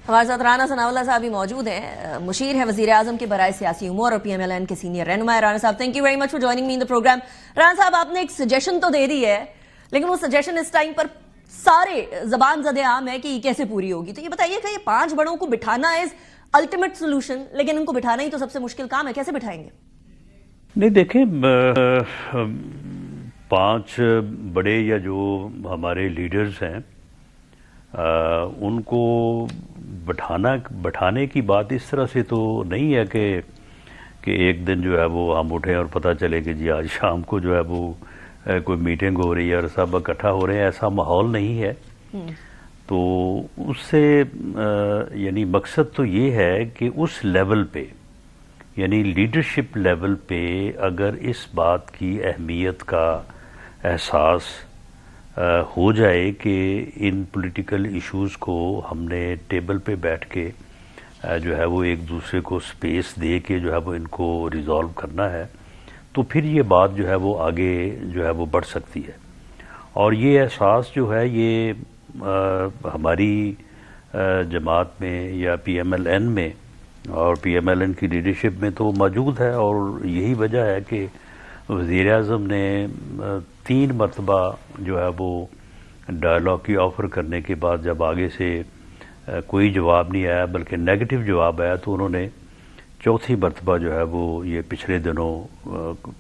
ہمارے ساتھ رانا ثناءاللہ صاحب بھی موجود ہیں، مشیر ہے وزیر اعظم کے برائے سیاسی امور اور PMLN کے سینئر رہنما ہے۔ رانا صاحب thank you very much for joining me in the programme. Rana صاحب آپ نے ایک سجیشن تو دے دی ہے، لیکن وہ سجیشن اس ٹائم پر سارے زبان زد عام ہے کہ یہ کیسے پوری ہوگی، تو یہ بتائیے کہ یہ 5 بڑوں کو بٹھانا از الٹیمیٹ سولوشن، لیکن ان کو بٹھانا ہی تو سب سے مشکل کام ہے، کیسے بٹھائیں گے؟ نہیں دیکھیں، 5 بڑے یا جو ہمارے لیڈرز ہیں ان کو بٹھانے کی بات اس طرح سے تو نہیں ہے کہ ایک دن جو ہے وہ ہم اٹھیں اور پتہ چلے کہ جی آج شام کو جو ہے وہ کوئی میٹنگ ہو رہی ہے اور سب اکٹھا ہو رہے ہیں، ایسا ماحول نہیں ہے۔ تو اس سے یعنی مقصد تو یہ ہے کہ اس لیول پہ یعنی لیڈرشپ لیول پہ اگر اس بات کی اہمیت کا احساس ہو جائے کہ ان پولیٹیکل ایشوز کو ہم نے ٹیبل پہ بیٹھ کے جو ہے وہ ایک دوسرے کو سپیس دے کے جو ہے وہ ان کو ریزالو کرنا ہے، تو پھر یہ بات جو ہے وہ آگے جو ہے وہ بڑھ سکتی ہے۔ اور یہ احساس جو ہے یہ ہماری جماعت میں یا PMLN میں اور PMLN کی لیڈرشپ میں تو موجود ہے، اور یہی وجہ ہے کہ وزیر اعظم نے 3 مرتبہ جو ہے وہ ڈائلاگ کی آفر کرنے کے بعد جب آگے سے کوئی جواب نہیں آیا بلکہ نیگیٹو جواب آیا، تو انہوں نے 4تھی مرتبہ جو ہے وہ یہ پچھلے دنوں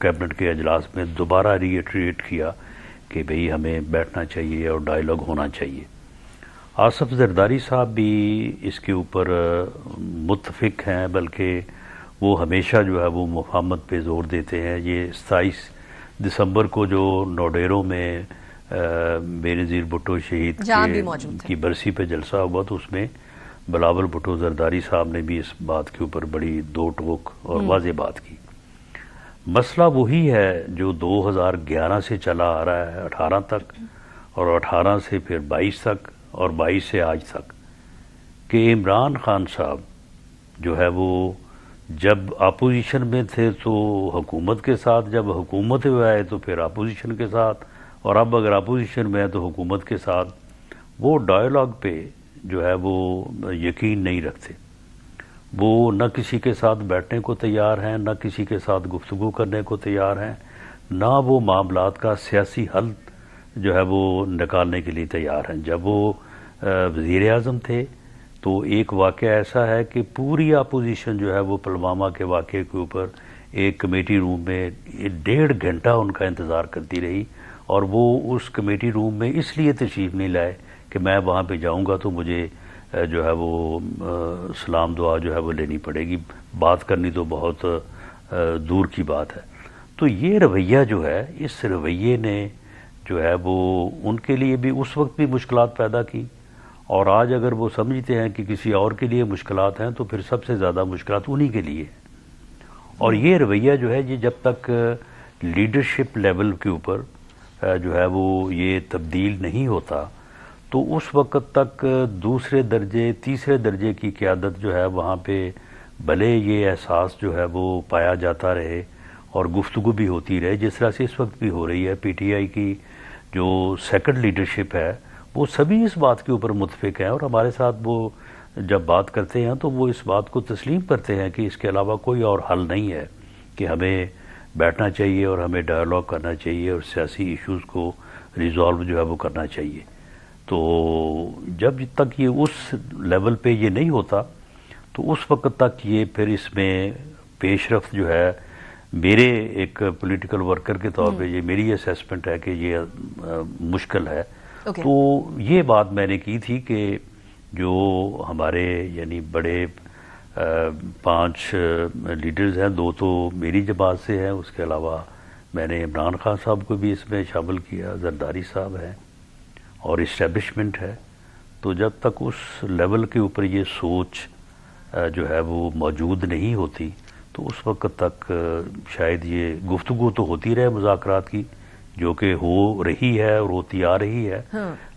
کیبنٹ کے اجلاس میں دوبارہ ری ایٹریٹ کیا کہ بھئی ہمیں بیٹھنا چاہیے اور ڈائلاگ ہونا چاہیے۔ آصف زرداری صاحب بھی اس کے اوپر متفق ہیں، بلکہ وہ ہمیشہ جو ہے وہ مفاہمت پہ زور دیتے ہیں۔ یہ 27 دسمبر کو جو نوڈیرو میں بے نظیر بھٹو شہید کی برسی پہ جلسہ ہوا، تو اس میں بلاول بھٹو زرداری صاحب نے بھی اس بات کے اوپر بڑی دو ٹوک اور واضح بات کی۔ مسئلہ وہی ہے جو 2011 سے چلا آ رہا ہے 18 تک، اور 18 سے پھر 22 تک، اور 22 سے آج تک، کہ عمران خان صاحب جو ہے وہ جب اپوزیشن میں تھے تو حکومت کے ساتھ، جب حکومت میں آئے تو پھر اپوزیشن کے ساتھ، اور اب اگر اپوزیشن میں ہے تو حکومت کے ساتھ، وہ ڈائلاگ پہ جو ہے وہ یقین نہیں رکھتے۔ وہ نہ کسی کے ساتھ بیٹھنے کو تیار ہیں، نہ کسی کے ساتھ گفتگو کرنے کو تیار ہیں، نہ وہ معاملات کا سیاسی حل جو ہے وہ نکالنے کے لیے تیار ہیں۔ جب وہ وزیر اعظم تھے تو ایک واقعہ ایسا ہے کہ پوری اپوزیشن جو ہے وہ پلوامہ کے واقعے کے اوپر ایک کمیٹی روم میں 1.5 گھنٹہ ان کا انتظار کرتی رہی، اور وہ اس کمیٹی روم میں اس لیے تشریف نہیں لائے کہ میں وہاں پہ جاؤں گا تو مجھے جو ہے وہ سلام دعا جو ہے وہ لینی پڑے گی، بات کرنی تو بہت دور کی بات ہے۔ تو یہ رویہ جو ہے، اس رویے نے جو ہے وہ ان کے لیے بھی اس وقت بھی مشکلات پیدا کی، اور آج اگر وہ سمجھتے ہیں کہ کسی اور کے لیے مشکلات ہیں تو پھر سب سے زیادہ مشکلات انہی کے لیے ہیں۔ اور یہ رویہ جو ہے یہ جب تک لیڈرشپ لیول کے اوپر جو ہے وہ یہ تبدیل نہیں ہوتا تو اس وقت تک دوسرے درجے تیسرے درجے کی قیادت جو ہے وہاں پہ بھلے یہ احساس جو ہے وہ پایا جاتا رہے اور گفتگو بھی ہوتی رہے، جس طرح سے اس وقت بھی ہو رہی ہے۔ PTI کی جو سیکنڈ لیڈرشپ ہے وہ سبھی اس بات کے اوپر متفق ہیں، اور ہمارے ساتھ وہ جب بات کرتے ہیں تو وہ اس بات کو تسلیم کرتے ہیں کہ اس کے علاوہ کوئی اور حل نہیں ہے، کہ ہمیں بیٹھنا چاہیے اور ہمیں ڈائلاگ کرنا چاہیے اور سیاسی ایشوز کو ریزالو جو ہے وہ کرنا چاہیے۔ تو جب تک یہ اس لیول پہ یہ نہیں ہوتا تو اس وقت تک یہ پھر اس میں پیش رفت جو ہے، میرے ایک پولیٹیکل ورکر کے طور پہ یہ میری اسیسمنٹ ہے کہ یہ مشکل ہے۔ تو یہ بات میں نے کی تھی کہ جو ہمارے یعنی بڑے 5 لیڈرز ہیں، 2 تو میری جماعت سے ہیں، اس کے علاوہ میں نے عمران خان صاحب کو بھی اس میں شامل کیا، زرداری صاحب ہیں اور اسٹیبلشمنٹ ہے۔ تو جب تک اس لیول کے اوپر یہ سوچ جو ہے وہ موجود نہیں ہوتی تو اس وقت تک شاید یہ گفتگو تو ہوتی رہے مذاکرات کی، جو کہ ہو رہی ہے اور ہوتی آ رہی ہے،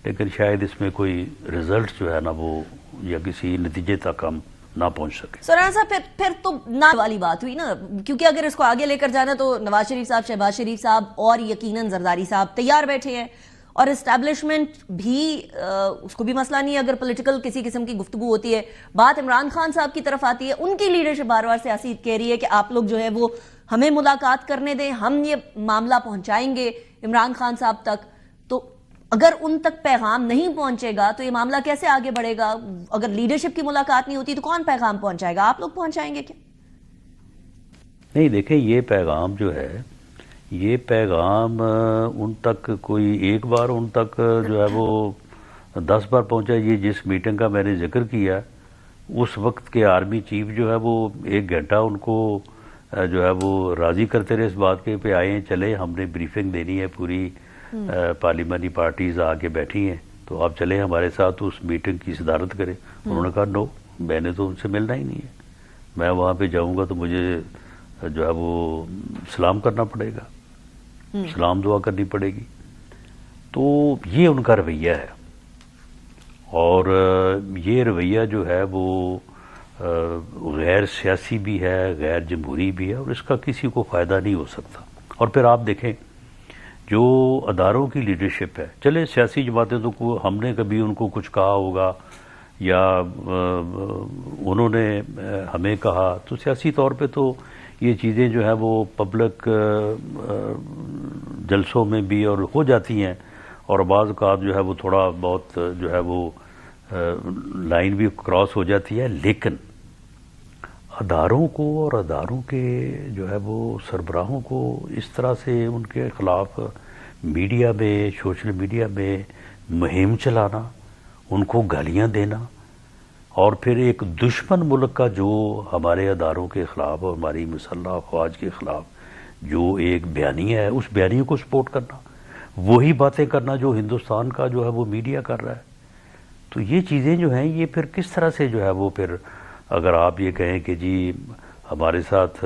لیکن شاید اس میں کوئی رزلٹ جو ہے نا وہ یا کسی نتیجے تک ہم نہ پہنچ سکے۔ سرانا صاحب پھر تو نہ والی بات ہوئی نا، کیونکہ اگر اس کو آگے لے کر جانا تو نواز شریف صاحب، شہباز شریف صاحب اور یقیناً زرداری صاحب تیار بیٹھے ہیں، اور اسٹیبلشمنٹ بھی اس کو بھی مسئلہ نہیں ہے اگر پولیٹیکل کسی قسم کی گفتگو ہوتی ہے. بات عمران خان صاحب کی طرف آتی ہے, ان کی لیڈرشپ بار بار سیاسی کہہ رہی ہے کہ آپ لوگ جو ہے وہ ہمیں ملاقات کرنے دیں, ہم یہ معاملہ پہنچائیں گے عمران خان صاحب تک. تو اگر ان تک پیغام نہیں پہنچے گا تو یہ معاملہ کیسے آگے بڑھے گا؟ اگر لیڈرشپ کی ملاقات نہیں ہوتی تو کون پیغام پہنچائے گا؟ آپ لوگ پہنچائیں گے کیا؟ نہیں دیکھیں, یہ پیغام جو ہے یہ پیغام ان تک کوئی ایک بار ان تک جو ہے وہ 10 بار پہنچا. یہ جس میٹنگ کا میں نے ذکر کیا اس وقت کے آرمی چیف جو ہے وہ 1 گھنٹہ ان کو جو ہے وہ راضی کرتے رہے اس بات کے پہ آئے ہیں چلے ہم نے بریفنگ دینی ہے, پوری پارلیمانی پارٹیز آ کے بیٹھی ہیں تو آپ چلے ہمارے ساتھ اس میٹنگ کی صدارت کریں. انہوں نے کہا نو, میں نے تو ان سے ملنا ہی نہیں ہے, میں وہاں پہ جاؤں گا تو مجھے جو ہے وہ سلام کرنا پڑے گا, سلام دعا کرنی پڑے گی. تو یہ ان کا رویہ ہے, اور یہ رویہ جو ہے وہ غیر سیاسی بھی ہے, غیر جمہوری بھی ہے, اور اس کا کسی کو فائدہ نہیں ہو سکتا. اور پھر آپ دیکھیں جو اداروں کی لیڈرشپ ہے, چلے سیاسی جماعتیں تو ہم نے کبھی ان کو کچھ کہا ہوگا یا انہوں نے ہمیں کہا, تو سیاسی طور پہ تو یہ چیزیں جو ہے وہ پبلک جلسوں میں بھی اور ہو جاتی ہیں, اور بعض اوقات جو ہے وہ تھوڑا بہت جو ہے وہ لائن بھی کراس ہو جاتی ہے. لیکن اداروں کو اور اداروں کے جو ہے وہ سربراہوں کو اس طرح سے ان کے خلاف میڈیا میں, سوشل میڈیا میں مہم چلانا, ان کو گالیاں دینا, اور پھر ایک دشمن ملک کا جو ہمارے اداروں کے خلاف اور ہماری مسلح افواج کے خلاف جو ایک بیانیہ ہے اس بیانیے کو سپورٹ کرنا, وہی باتیں کرنا جو ہندوستان کا جو ہے وہ میڈیا کر رہا ہے. تو یہ چیزیں جو ہیں یہ پھر کس طرح سے جو ہے وہ پھر اگر آپ یہ کہیں کہ جی ہمارے ساتھ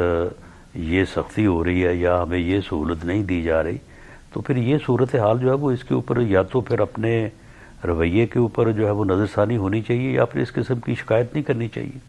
یہ سختی ہو رہی ہے یا ہمیں یہ سہولت نہیں دی جا رہی, تو پھر یہ صورتحال جو ہے وہ اس کے اوپر یا تو پھر اپنے رویے کے اوپر جو ہے وہ نظر ثانی ہونی چاہیے یا پھر اس قسم کی شکایت نہیں کرنی چاہیے.